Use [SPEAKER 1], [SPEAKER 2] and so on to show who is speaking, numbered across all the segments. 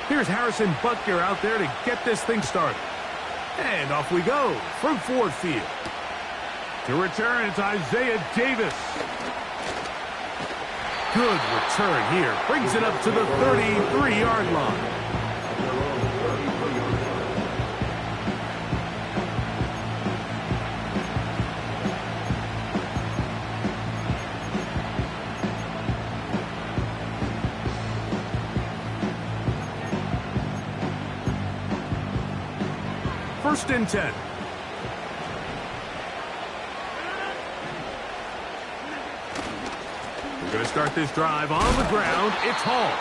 [SPEAKER 1] Here's Harrison Butker out there to get this thing started. And off we go from Ford Field. To return, it's Isaiah Davis. Good return here. Brings it up to the 33-yard line. First and 10. We're going to start this drive on the ground. It's Hall.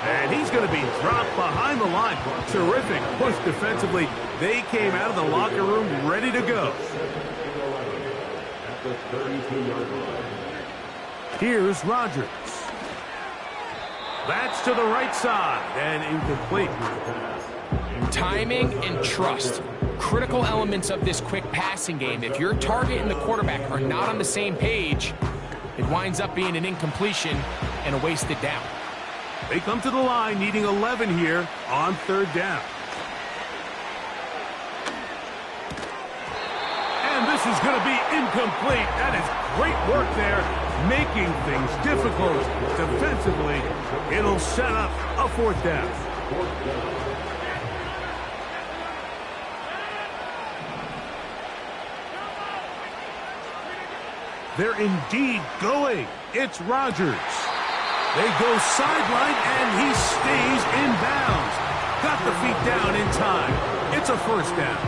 [SPEAKER 1] And he's going to be dropped behind the line. Terrific push defensively. They came out of the locker room ready to go. Here's Rodgers. That's to the right side and incomplete.
[SPEAKER 2] Timing and trust. Critical elements of this quick passing game. If your target and the quarterback are not on the same page, it winds up being an incompletion and a wasted down.
[SPEAKER 1] They come to the line needing 11 here on third down. And this is going to be incomplete. That is great work there, making things difficult defensively. It'll set up a fourth down. They're indeed going. It's Rodgers. They go sideline, and he stays in bounds. Got the feet down in time. It's a first down.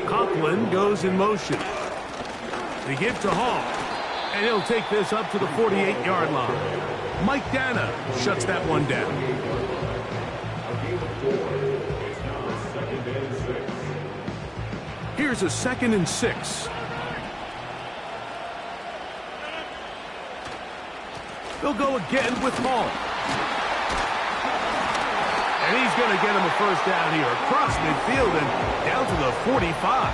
[SPEAKER 1] Conklin goes in motion. They give to Hall, and he'll take this up to the 48-yard line. Mike Dana shuts that one down. Here's a 2nd and 6. They'll go again with Hall. And he's going to get him a first down here across midfield and down to the 45.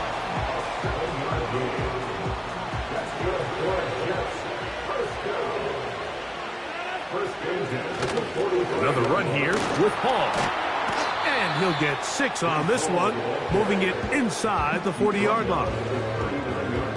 [SPEAKER 1] Another run here with Hall. And he'll get 6 on this one, moving it inside the 40-yard line.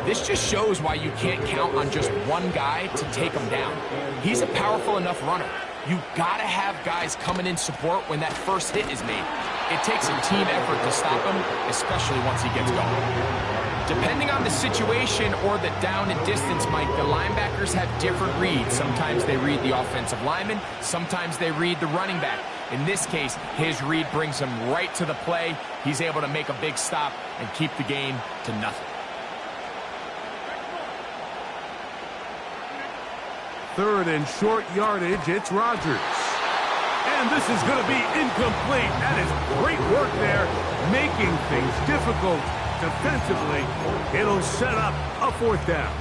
[SPEAKER 2] This just shows why you can't count on just one guy to take him down. He's a powerful enough runner. You got to have guys coming in support when that first hit is made. It takes a team effort to stop him, especially once he gets going. Depending on the situation or the down and distance, Mike, the linebackers have different reads. Sometimes they read the offensive lineman. Sometimes they read the running back. In this case, his read brings him right to the play. He's able to make a big stop and keep the game to nothing.
[SPEAKER 1] Third and short yardage, it's Rodgers. And this is going to be incomplete. That is great work there, making things difficult defensively. It'll set up a fourth down.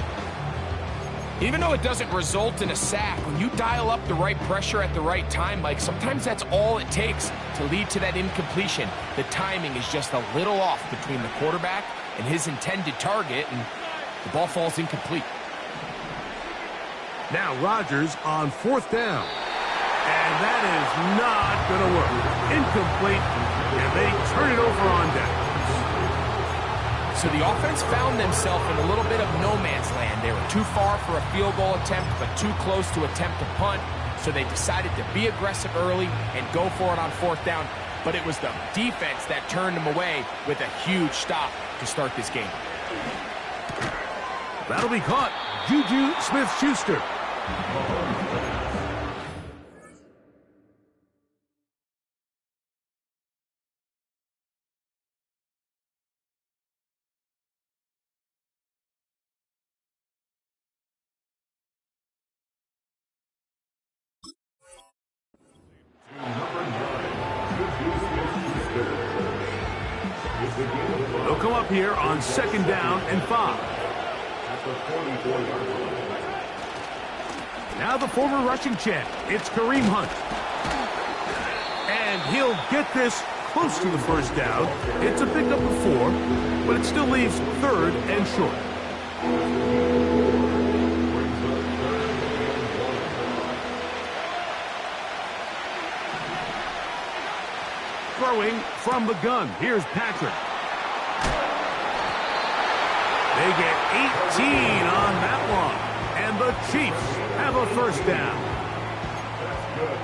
[SPEAKER 2] Even though it doesn't result in a sack, when you dial up the right pressure at the right time, Mike, sometimes that's all it takes to lead to that incompletion. The timing is just a little off between the quarterback and his intended target, and the ball falls incomplete.
[SPEAKER 1] Now Rodgers on fourth down. And that is not going to work. Incomplete, and they turn it over on down.
[SPEAKER 2] So the offense found themselves in a little bit of no man's land. They were too far for a field goal attempt, but too close to attempt a punt. So they decided to be aggressive early and go for it on fourth down. But it was the defense that turned them away with a huge stop to start this game.
[SPEAKER 1] That'll be caught. Juju Smith-Schuster. They'll come up here on second down and 5. Now the former rushing champ, it's Kareem Hunt. And he'll get this close to the first down. It's a pickup of 4, but it still leaves third and short. Throwing from the gun. Here's Patrick. They get 18 on that one. And the Chiefs have a first down.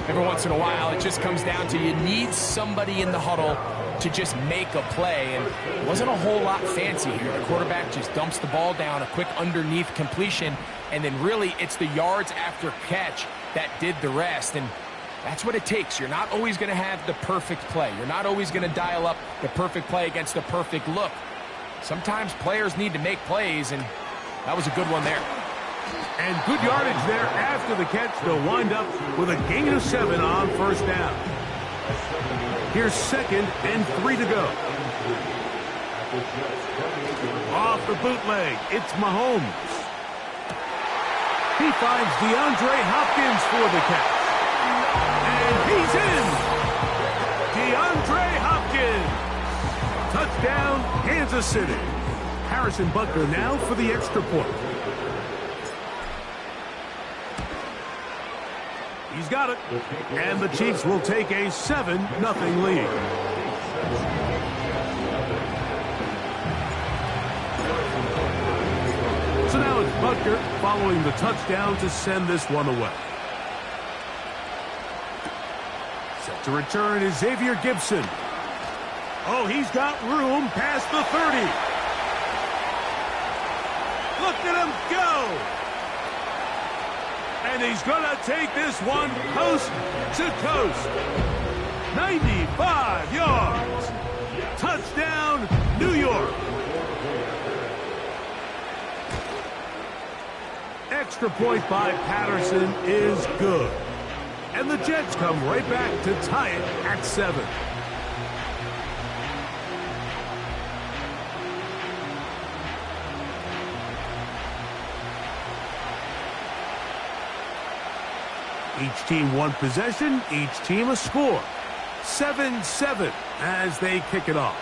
[SPEAKER 2] Every once in a while, it just comes down to you need somebody in the huddle to just make a play. And it wasn't a whole lot fancy here. The quarterback just dumps the ball down, a quick underneath completion, and then really it's the yards after catch that did the rest. And that's what it takes. You're not always going to have the perfect play. You're not always going to dial up the perfect play against the perfect look. Sometimes players need to make plays, and that was a good one there.
[SPEAKER 1] And good yardage there after the catch. They'll wind up with a gain of 7 on first down. Here's 2nd and 3 to go. Off the bootleg, it's Mahomes. He finds DeAndre Hopkins for the catch. And he's in! DeAndre Hopkins! Touchdown, Kansas City. Harrison Butker now for the extra point. He's got it. And the Chiefs will take a 7-0 lead. So now it's Butker following the touchdown to send this one away. Set to return is Xavier Gibson. Oh, he's got room past the 30. Look at him go. And he's going to take this one coast to coast. 95 yards. Touchdown, New York. Extra point by Patterson is good. And the Jets come right back to tie it at 7. Each team one possession, each team a score. 7-7 as they kick it off.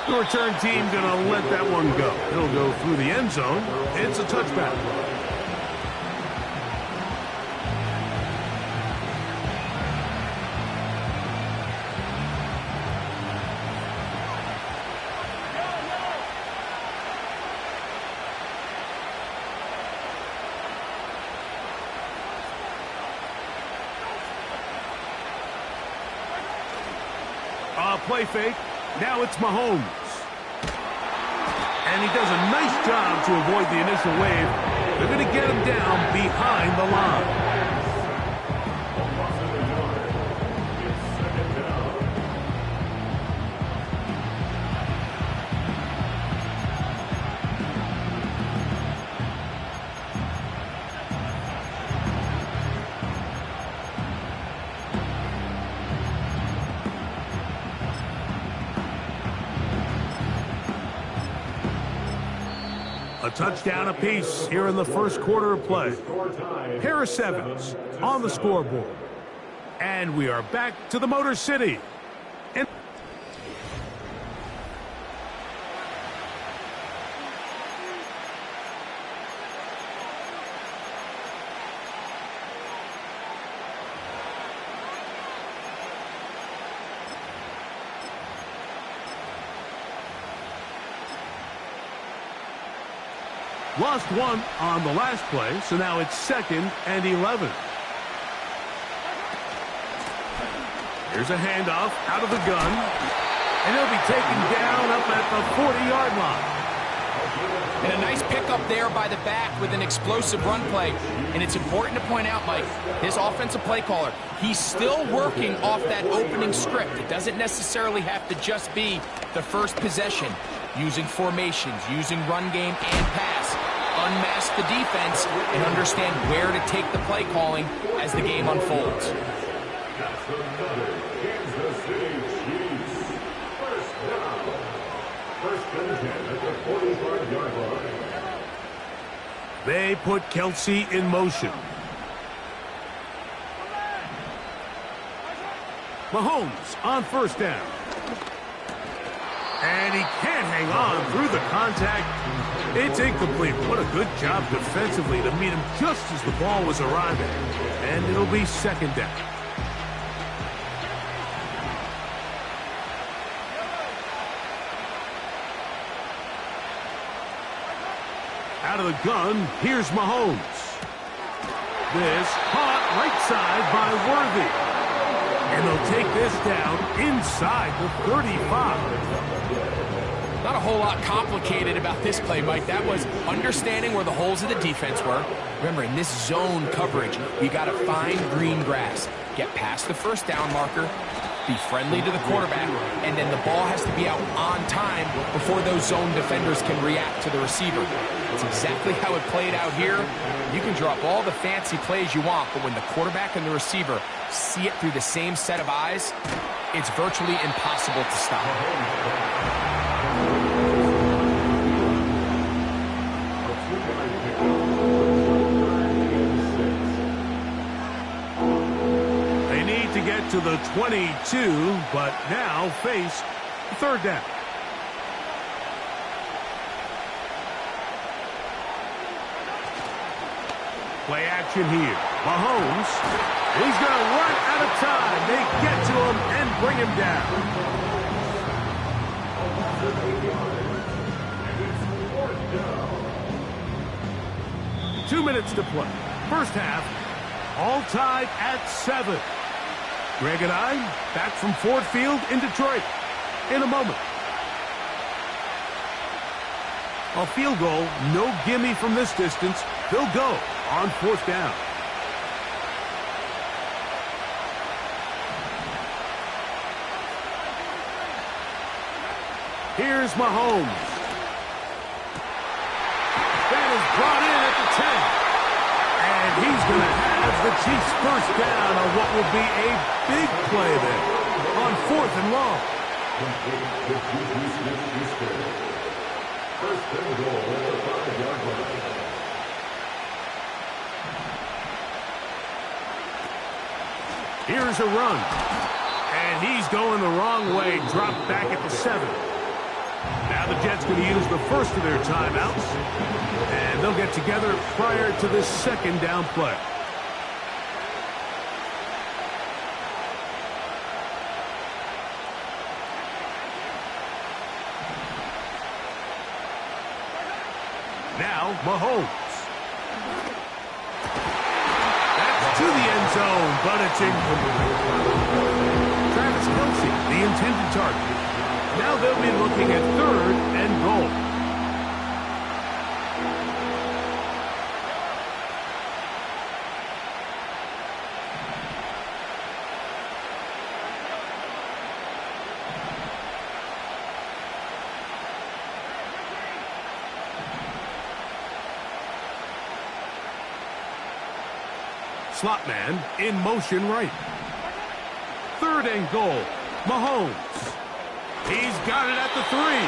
[SPEAKER 1] The return team going to let that one go. It'll go through the end zone. It's a touchback. Play fake. Now it's Mahomes. And he does a nice job to avoid the initial wave. They're going to get him down behind the line. A touchdown apiece here in the first quarter of play. Pair of 7s on the scoreboard. And we are back to the Motor City. And lost one on the last play, so now it's 2nd and 11. Here's a handoff out of the gun, and he'll be taken down up at the 40-yard line.
[SPEAKER 2] And a nice pickup there by the back with an explosive run play. And it's important to point out, Mike, his offensive play caller, he's still working off that opening script. It doesn't necessarily have to just be the first possession. Using formations, using run game and pass. Unmask the defense and understand where to take the play calling as the game unfolds.
[SPEAKER 1] They put Kelsey in motion. Mahomes on first down. And he can't hang on through the contact. It's incomplete. What a good job defensively to meet him just as the ball was arriving. And it'll be second down. Out of the gun, here's Mahomes. This caught right side by Worthy. And they'll take this down inside the 35.
[SPEAKER 2] Not a whole lot complicated about this play, Mike. That was understanding where the holes of the defense were. Remember, in this zone coverage, you got to find green grass. Get past the first down marker, be friendly to the quarterback, and then the ball has to be out on time before those zone defenders can react to the receiver. That's exactly how it played out here. You can draw up all the fancy plays you want, but when the quarterback and the receiver see it through the same set of eyes, it's virtually impossible to stop.
[SPEAKER 1] Get to the 22, but now face third down. Play action here. Mahomes, he's going to run out of time. They get to him and bring him down. Two minutes to play. First half, all tied at 7. Greg and I back from Ford Field in Detroit in a moment. A field goal, no gimme from this distance. They'll go on fourth down. Here's Mahomes. That is brought in at the 10. And he's going to have the Chiefs first down on what will be a big play there on fourth and long. First and goal at the 5-yard line. Here's a run. And he's going the wrong way. Dropped back at the 7. Now the Jets going to use the first of their timeouts. And they'll get together prior to this second down play. Now Mahomes. That's to the end zone, but it's incomplete. Travis Kelce, the intended target. Now they'll be looking at third and goal. Slot man in motion right. Third and goal. Mahomes. He's got it at the 3.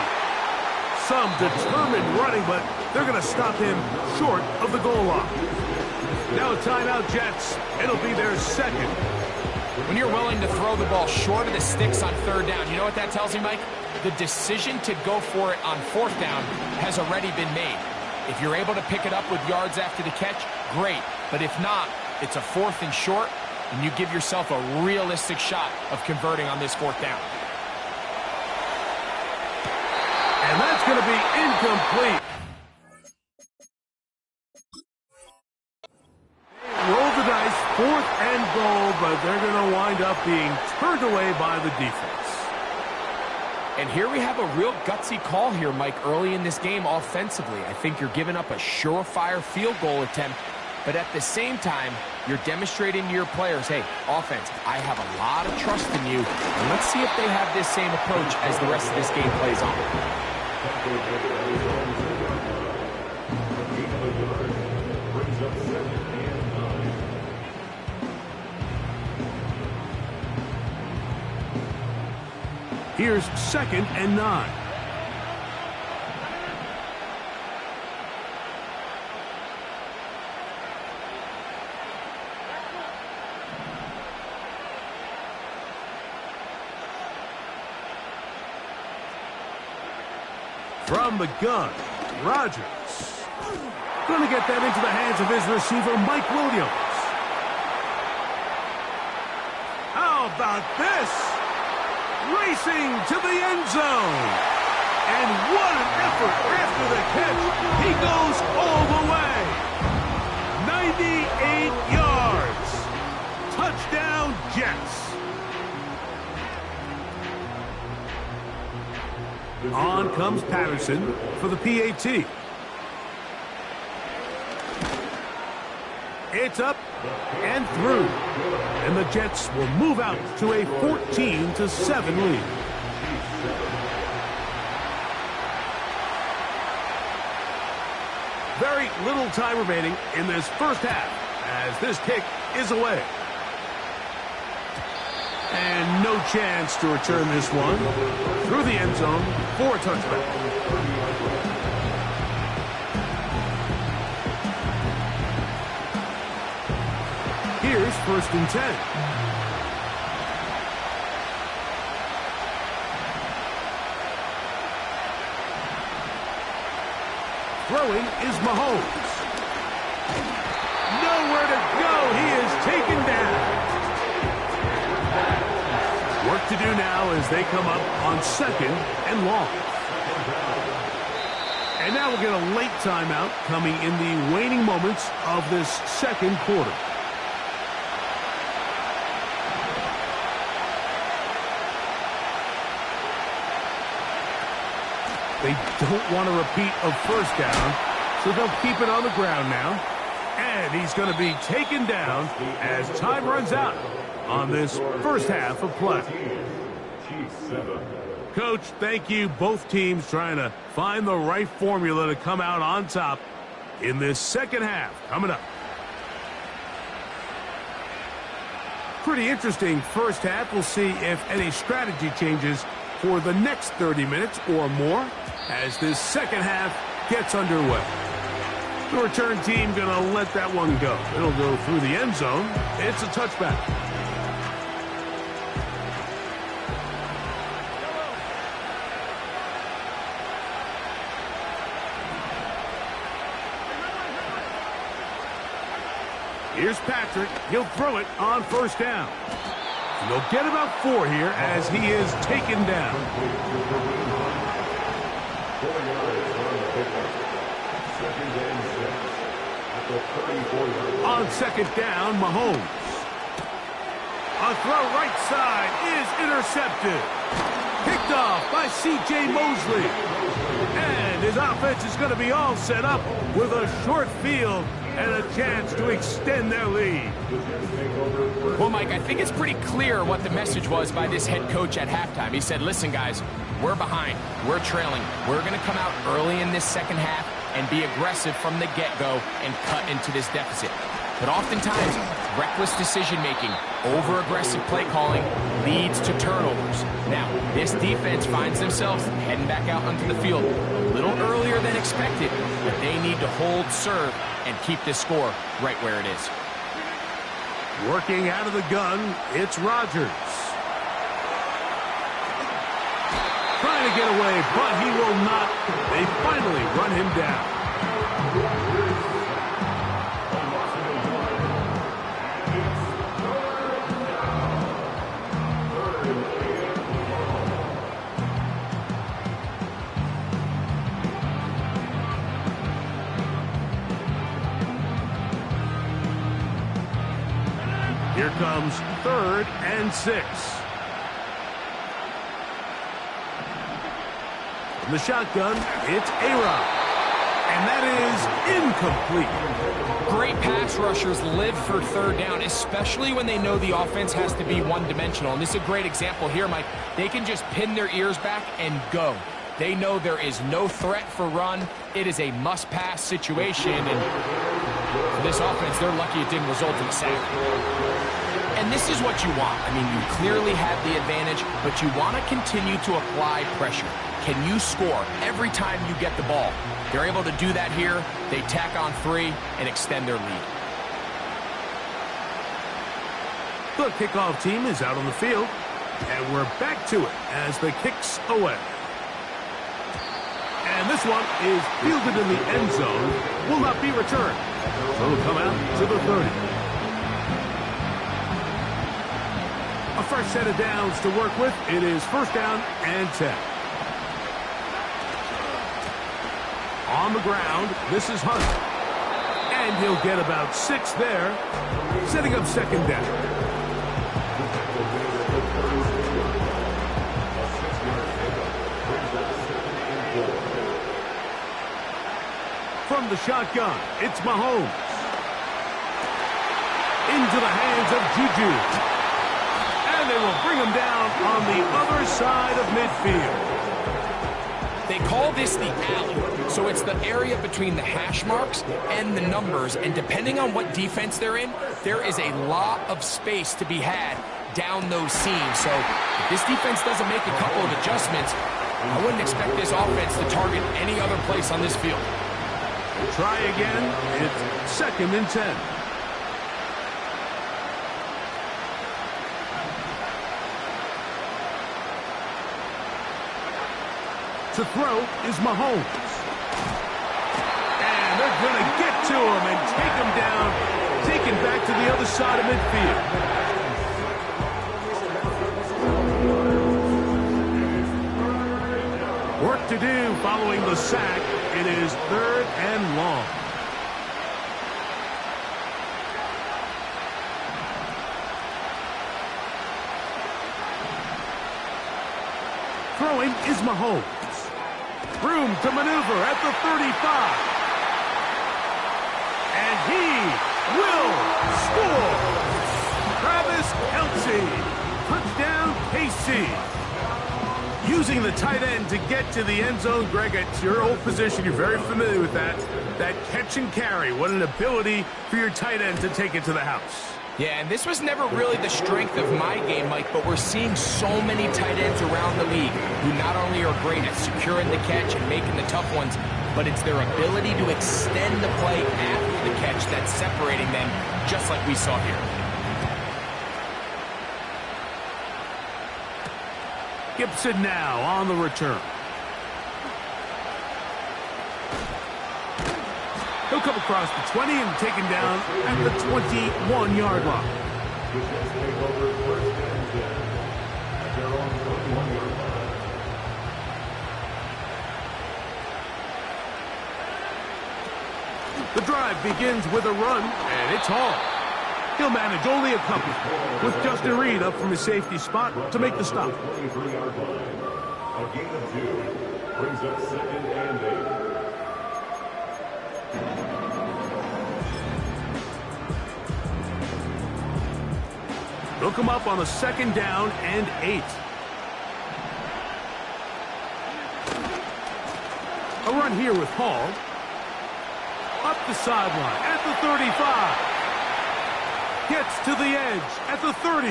[SPEAKER 1] Some determined running, but they're going to stop him short of the goal line. Now a timeout, Jets. It'll be their second.
[SPEAKER 2] When you're willing to throw the ball short of the sticks on third down, you know what that tells me, Mike? The decision to go for it on fourth down has already been made. If you're able to pick it up with yards after the catch, great. But if not, it's a fourth and short, and you give yourself a realistic shot of converting on this fourth down.
[SPEAKER 1] And that's going to be incomplete. They roll the dice, fourth and goal, but they're going to wind up being turned away by the defense.
[SPEAKER 2] And here we have a real gutsy call here, Mike, early in this game offensively. I think you're giving up a surefire field goal attempt, but at the same time, you're demonstrating to your players, hey, offense, I have a lot of trust in you, and let's see if they have this same approach as the rest of this game plays on.
[SPEAKER 1] Here's second and 9. From the gun, Rodgers. Going to get that into the hands of his receiver, Mike Williams. How about this? Racing to the end zone. And what an effort after the catch. He goes all the way. 98 yards. Touchdown, Jets. On comes Patterson for the PAT. It's up and through. And the Jets will move out to a 14-7 lead. Very little time remaining in this first half as this kick is away. And no chance to return this one through the end zone for a touchback. Here's 1st and 10. Throwing is Mahomes. Nowhere to go. He is taken down. Work to do now as they come up on 2nd and long. And now we'll get a late timeout coming in the waning moments of this second quarter. They don't want a repeat of 1st down, so they'll keep it on the ground now. And he's going to be taken down as time runs out on this first half of play. Coach, thank you. Both teams trying to find the right formula to come out on top in this second half coming up. Pretty interesting first half. We'll see if any strategy changes for the next 30 minutes or more as this second half gets underway. The return team going to let that one go. It'll go through the end zone. It's a touchback. Here's Patrick. He'll throw it on 1st down. And they'll get about 4 here as he is taken down. On 2nd down, Mahomes. A throw right side is intercepted. Picked off by C.J. Mosley. And his offense is going to be all set up with a short field and a chance to extend their lead.
[SPEAKER 2] Well, Mike, I think it's pretty clear what the message was by this head coach at halftime. He said, listen, guys, we're behind. We're trailing. We're going to come out early in this second half and be aggressive from the get-go and cut into this deficit. But oftentimes, reckless decision-making, over-aggressive play calling leads to turnovers. Now, this defense finds themselves heading back out onto the field a little earlier than expected, but they need to hold serve and keep this score right where it is.
[SPEAKER 1] Working out of the gun, it's Rodgers. Trying to get away, but he will not. They finally run him down. Here comes 3rd and 6. From the shotgun, it's A-Rod. And that is incomplete.
[SPEAKER 2] Great pass rushers live for 3rd down, especially when they know the offense has to be one-dimensional. And this is a great example here, Mike. They can just pin their ears back and go. They know there is no threat for run. It is a must-pass situation. And for this offense, they're lucky it didn't result in a sack. And this is what you want. I mean, you clearly have the advantage, but you want to continue to apply pressure. Can you score every time you get the ball? They're able to do that here. They tack on 3 and extend their lead.
[SPEAKER 1] The kickoff team is out on the field, and we're back to it as the kick's away. And And this one is fielded in the end zone, will not be returned. So it'll come out to the 30. A fresh set of downs to work with. It is first down and 10. On the ground, this is Hunt. And he'll get about 6 there, setting up second down. From the shotgun, it's Mahomes. Into the hands of Juju. And they will bring him down on the other side of midfield.
[SPEAKER 2] They call this the alley, so it's the area between the hash marks and the numbers, and depending on what defense they're in, there is a lot of space to be had down those seams. So if this defense doesn't make a couple of adjustments, I wouldn't expect this offense to target any other place on this field.
[SPEAKER 1] Try again. It's second and 10. To throw is Mahomes. And they're going to get to him and take him down, taken back to the other side of midfield. Work to do following the sack. It is third and long. Throwing is Mahomes. Room to maneuver at the 35. And he will score. Travis Kelce. Touchdown, KC. Using the tight end to get to the end zone. Greg, it's your old position. You're very familiar with that. That catch and carry. What an ability for your tight end to take it to the house.
[SPEAKER 2] Yeah, and this was never really the strength of my game, Mike, but we're seeing so many tight ends around the league who not only are great at securing the catch and making the tough ones, but it's their ability to extend the play after the catch that's separating them, just like we saw here.
[SPEAKER 1] Gibson now on the return. He'll come across the 20 and taken down at the 21-yard line. The drive begins with a run, and it's Hall. He'll manage only a couple, with Justin Reed up from his safety spot to make the stop.
[SPEAKER 3] A gain of 2 brings up second and 8.
[SPEAKER 1] They'll come up on a second down and 8. A run here with Hall. Up the sideline at the 35. Gets to the edge at the 30.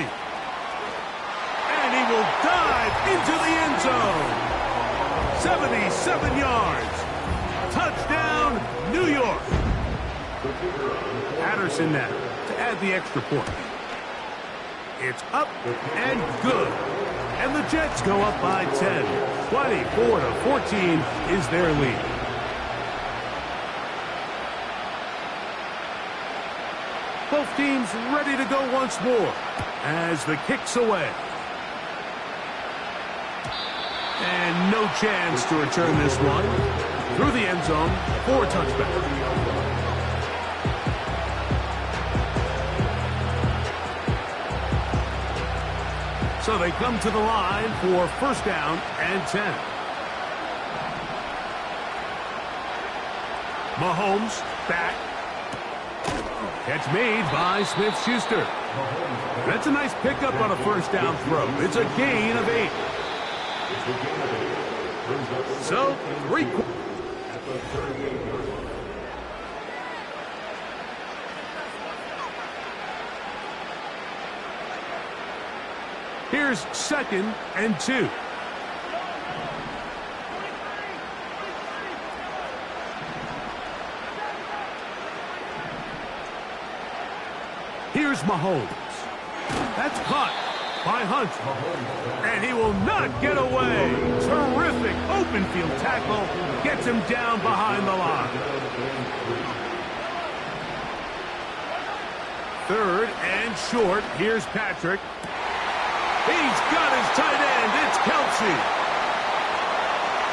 [SPEAKER 1] And he will dive into the end zone. 77 yards. Touchdown, New York. Patterson now to add the extra point. It's up and good. And the Jets go up by 10. 24-14 is their lead. Both teams ready to go once more as the kick's away. And no chance to return this one. Through the end zone for a touchback. So they come to the line for first down and 10. Mahomes back. Catch made by Smith-Schuster. That's a nice pickup on a first down throw. It's a gain of 8. So, 3 quarters. Here's second and 2. Here's Mahomes. That's caught. by Hunt. And he will not get away. Terrific open field tackle. Gets him down behind the line. Third and short. Here's Patrick. He's got his tight end. It's Kelsey.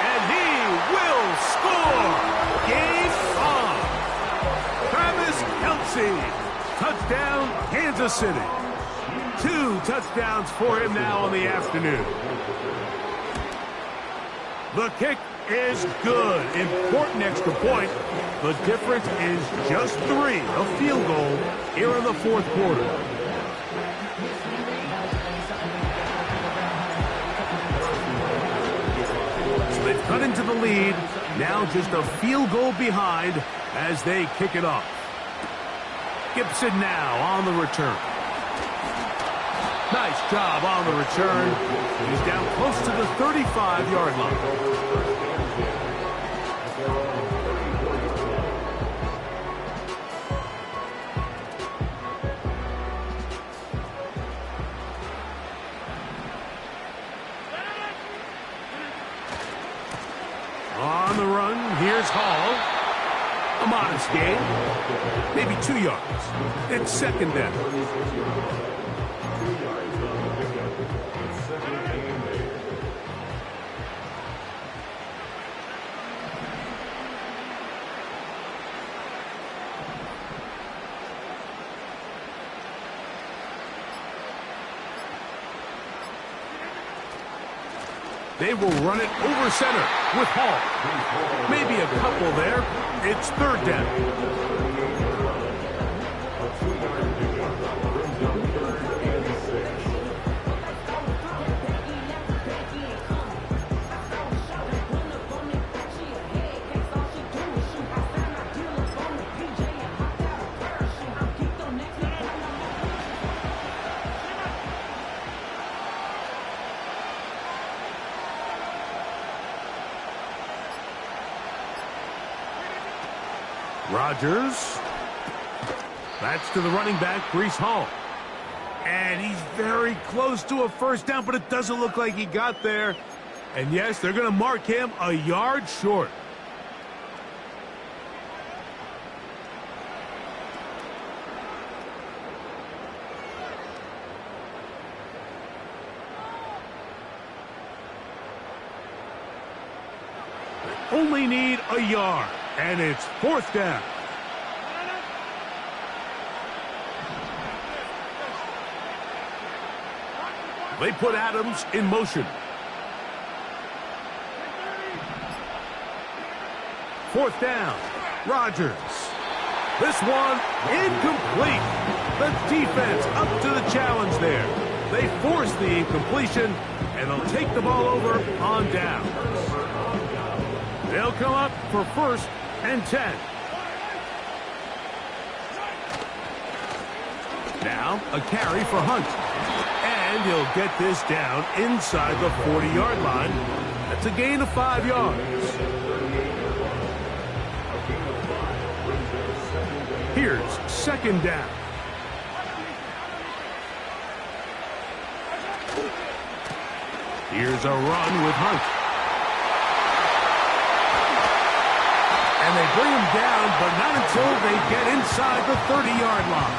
[SPEAKER 1] And he will score. Game on. Travis Kelsey. Touchdown, Kansas City. 2 touchdowns for him now on the afternoon. The kick is good. Important extra point. The difference is just 3. A field goal here in the fourth quarter. So they've cut into the lead. Now just a field goal behind as they kick it off. Gibson now on the return. Nice job on the return. He's down close to the 35-yard line. On the run, here's Hall. A modest gain, maybe 2 yards. It's second down. They will run it over center with Hall. Maybe a couple there. It's third down. Rodgers. That's to the running back, Breece Hall. And he's very close to a first down, but it doesn't look like he got there. And yes, they're going to mark him a yard short. They only need a yard. And it's fourth down. They put Adams in motion. Fourth down. Rodgers. This one incomplete. The defense up to the challenge there. They force the incompletion, and they'll take the ball over on downs. They'll come up for first and 10. Now a carry for Hunt. And he'll get this down inside the 40-yard line. That's a gain of 5 yards. Here's second down. Here's a run with Hunt. And they bring him down, but not until they get inside the 30-yard line.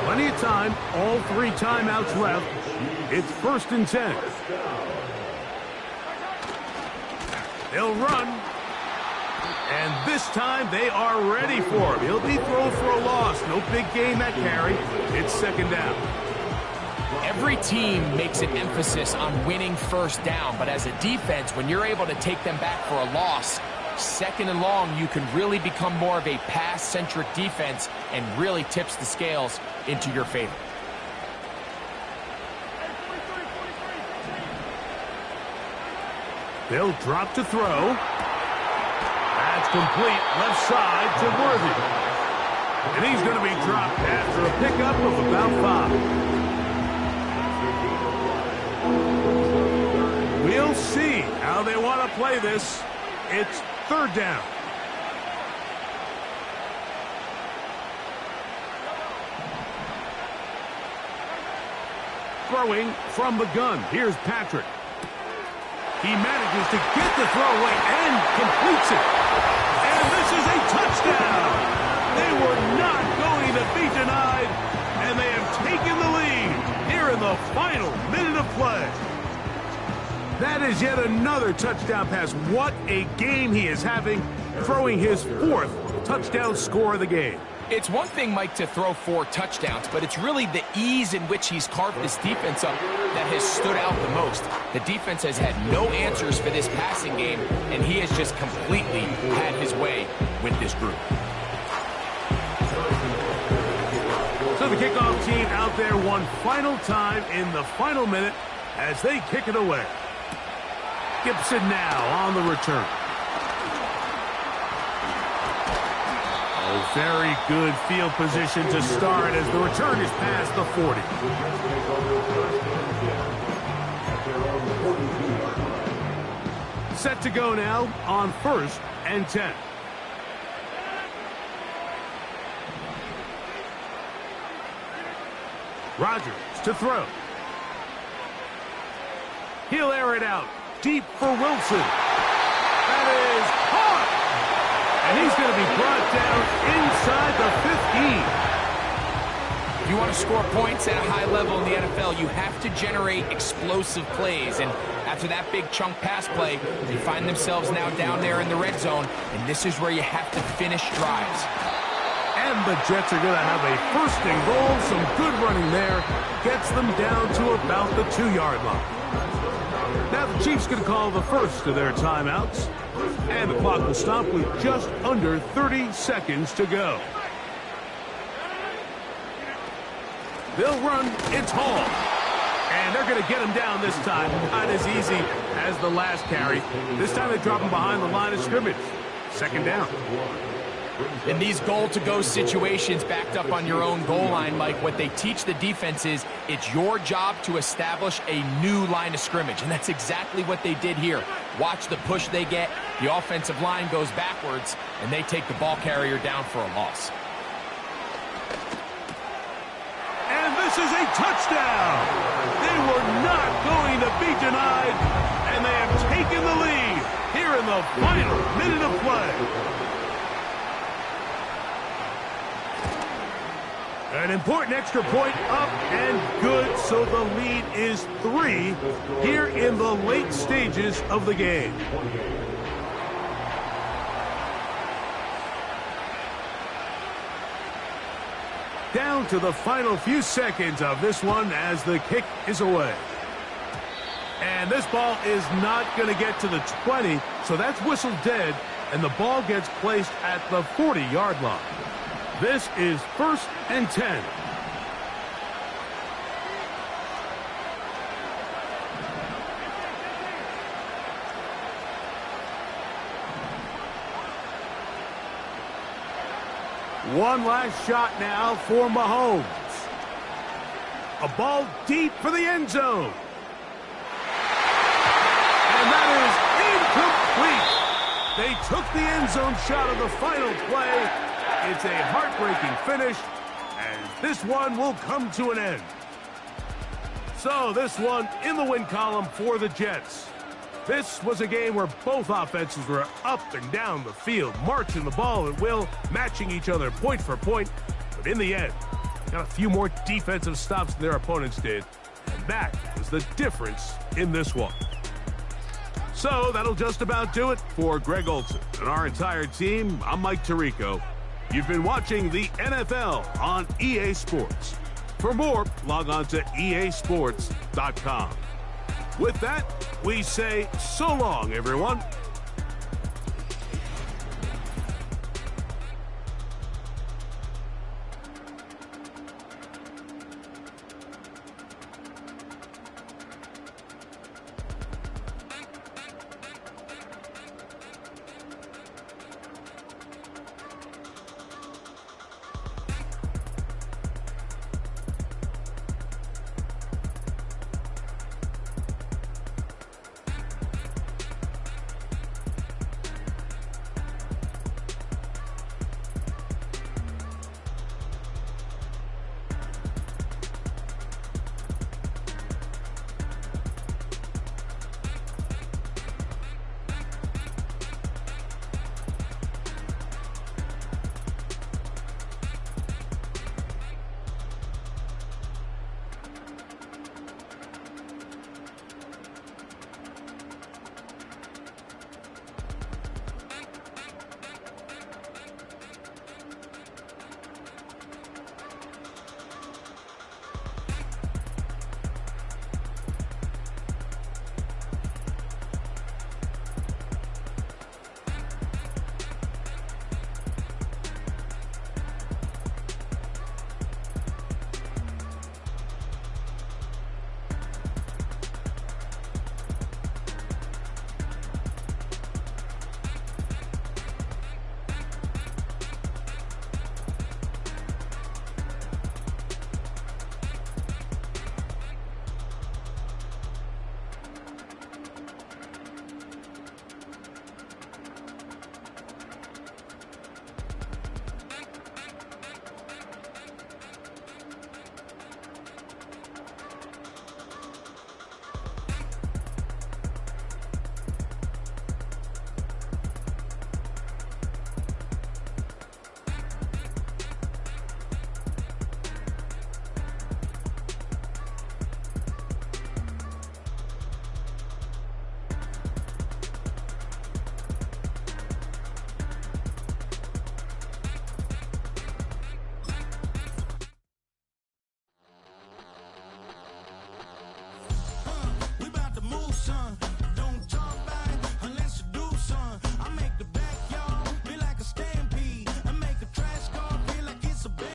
[SPEAKER 1] Plenty of time, all 3 timeouts left. It's first and 10. They'll run. And this time they are ready for him. He'll be thrown for a loss. No big gain that carry. It's second down.
[SPEAKER 2] Every team makes an emphasis on winning first down, but as a defense, when you're able to take them back for a loss, second and long, you can really become more of a pass-centric defense and really tips the scales into your favor.
[SPEAKER 1] They'll drop to throw. That's complete left side to Worthy. And he's going to be dropped after a pickup of about 5. We'll see how they want to play this. It's third down. throwing from the gun. Here's Patrick. He manages to get the throw away and completes it. And this is a touchdown. They were not going to be denied, and they have taken the lead here in the final minute of play. That is yet another touchdown pass. What a game he is having, throwing his 4th touchdown score of the game.
[SPEAKER 2] It's one thing, Mike, to throw 4 touchdowns, but it's really the ease in which he's carved this defense up that has stood out the most. The defense has had no answers for this passing game, and he has just completely had his way with this group.
[SPEAKER 1] So the kickoff team out there one final time in the final minute as they kick it away. Gibson now on the return. Oh, very good field position to start as the return is past the 40. Set to go now on 1st and 10. Rodgers to throw. He'll air it out deep for Wilson. That is caught. And he's going to be brought down inside the 15.
[SPEAKER 2] If you want to score points at a high level in the NFL, you have to generate explosive plays. And after that big chunk pass play, they find themselves now down there in the red zone. And this is where you have to finish drives.
[SPEAKER 1] And the Jets are going to have a 1st and goal. Some good running there. Gets them down to about the 2-yard line. Now the Chiefs going to call the first of their timeouts. And the clock will stop with just under 30 seconds to go. They'll run. It's Hall. And they're going to get him down this time. Not as easy as the last carry. This time they drop him behind the line of scrimmage. 2nd down.
[SPEAKER 2] In these goal-to-go situations backed up on your own goal line, Mike, what they teach the defense is it's your job to establish a new line of scrimmage, and that's exactly what they did here. Watch the push they get. The offensive line goes backwards, and they take the ball carrier down for a loss.
[SPEAKER 1] And this is a touchdown. They were not going to be denied, and they have taken the lead here in the final minute of play. An important extra point up and good, so the lead is 3 here in the late stages of the game. Down to the final few seconds of this one as the kick is away. And this ball is not going to get to the 20, so that's whistled dead, and the ball gets placed at the 40-yard line. This is 1st and 10. One last shot now for Mahomes. A ball deep for the end zone. And that is incomplete. They took the end zone shot of the final play. It's a heartbreaking finish, and this one will come to an end. So this one in the win column for the Jets. This was a game where both offenses were up and down the field, marching the ball at will, matching each other point for point. But in the end, got a few more defensive stops than their opponents did. And that was the difference in this one. So that'll just about do it for Greg Olson and our entire team. I'm Mike Tirico. You've been watching the NFL on EA Sports. For more, log on to easports.com. With that, we say so long, everyone.